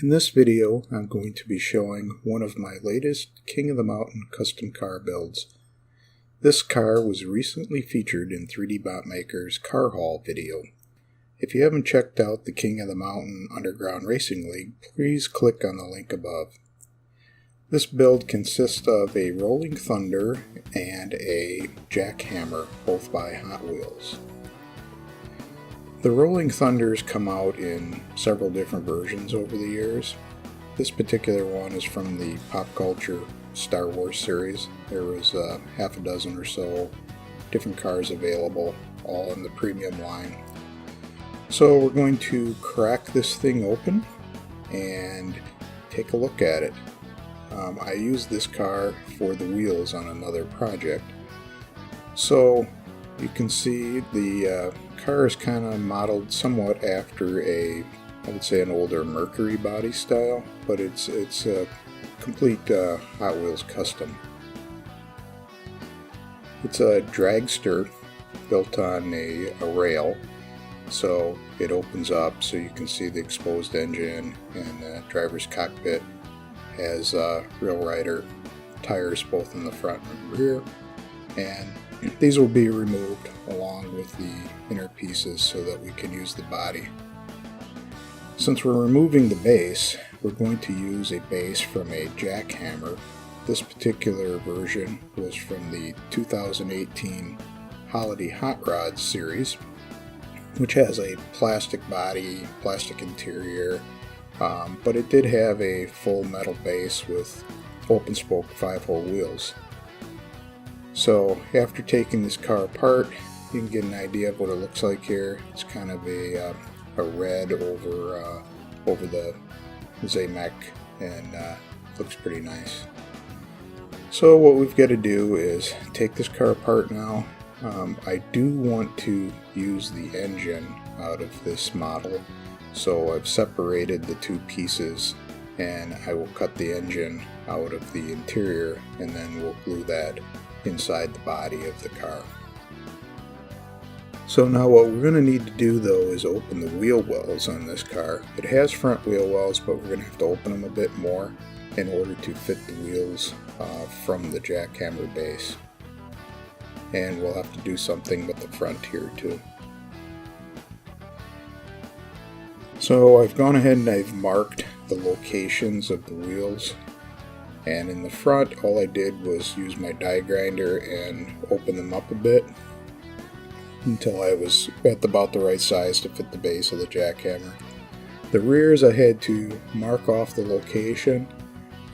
In this video, I'm going to be showing one of my latest King of the Mountain custom car builds. This car was recently featured in 3D Botmaker's Car Haul video. If you haven't checked out the King of the Mountain Underground Racing League, please click on the link above. This build consists of a Rolling Thunder and a Jackhammer, both by Hot Wheels. The Rolling Thunders come out in several different versions over the years. This particular one is from the Pop Culture Star Wars series. There was half a dozen or so different cars available, all in the premium line. So we're going to crack this thing open and take a look at it. I used this car for the wheels on another project. So you can see the car is kind of modeled somewhat after I would say an older Mercury body style, but it's a complete Hot Wheels custom. It's a dragster built on a rail, so it opens up so you can see the exposed engine, and the driver's cockpit has real rider tires both in the front and rear, and these will be removed along with the inner pieces so that we can use the body. Since we're removing the base, we're going to use a base from a Jackhammer. This particular version was from the 2018 Holiday Hot Rods series, which has a plastic body, plastic interior, but it did have a full metal base with open spoke 5-hole wheels. So after taking this car apart, you can get an idea of what it looks like here. It's kind of a red over the Zamek, and looks pretty nice. So what we've got to do is take this car apart now. I do want to use the engine out of this model, so I've separated the two pieces, and I will cut the engine out of the interior, and then we'll glue that inside the body of the car. So now what we're going to need to do though is open the wheel wells on this car. It has front wheel wells, but we're going to have to open them a bit more in order to fit the wheels from the Jackhammer base. And we'll have to do something with the front here too. So I've gone ahead and I've marked the locations of the wheels. And in the front, all I did was use my die grinder and open them up a bit until I was at about the right size to fit the base of the Jackhammer. The rears, I had to mark off the location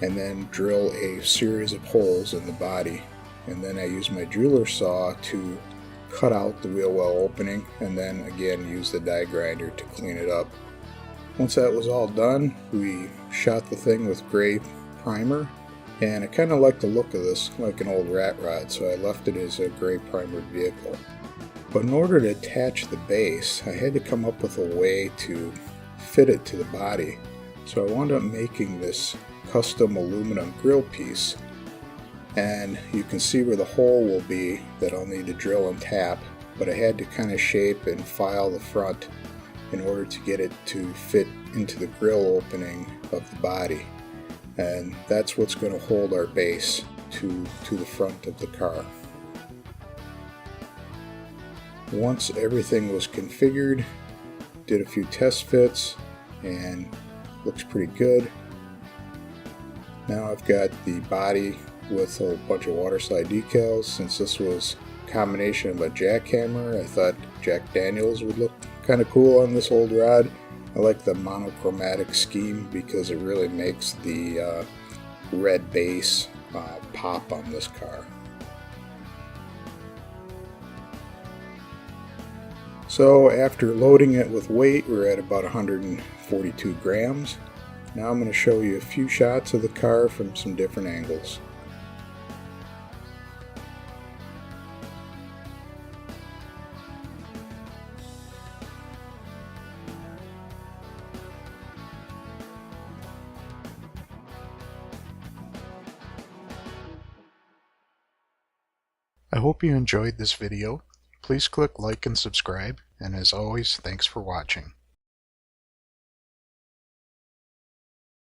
and then drill a series of holes in the body. And then I used my jeweler saw to cut out the wheel well opening, and then again use the die grinder to clean it up. Once that was all done, we shot the thing with gray primer. And I kind of like the look of this, like an old rat rod, so I left it as a gray primered vehicle. But in order to attach the base, I had to come up with a way to fit it to the body. So I wound up making this custom aluminum grill piece. And you can see where the hole will be that I'll need to drill and tap, but I had to kind of shape and file the front in order to get it to fit into the grill opening of the body. And that's what's going to hold our base to the front of the car. Once everything was configured, did a few test fits, and looks pretty good. Now I've got the body with a bunch of waterslide decals. Since this was a combination of a Jackhammer, I thought Jack Daniels would look kind of cool on this old rod. I like the monochromatic scheme because it really makes the red base pop on this car. So after loading it with weight, we're at about 142 grams. Now I'm going to show you a few shots of the car from some different angles. I hope you enjoyed this video. Please click like and subscribe, and as always, thanks for watching.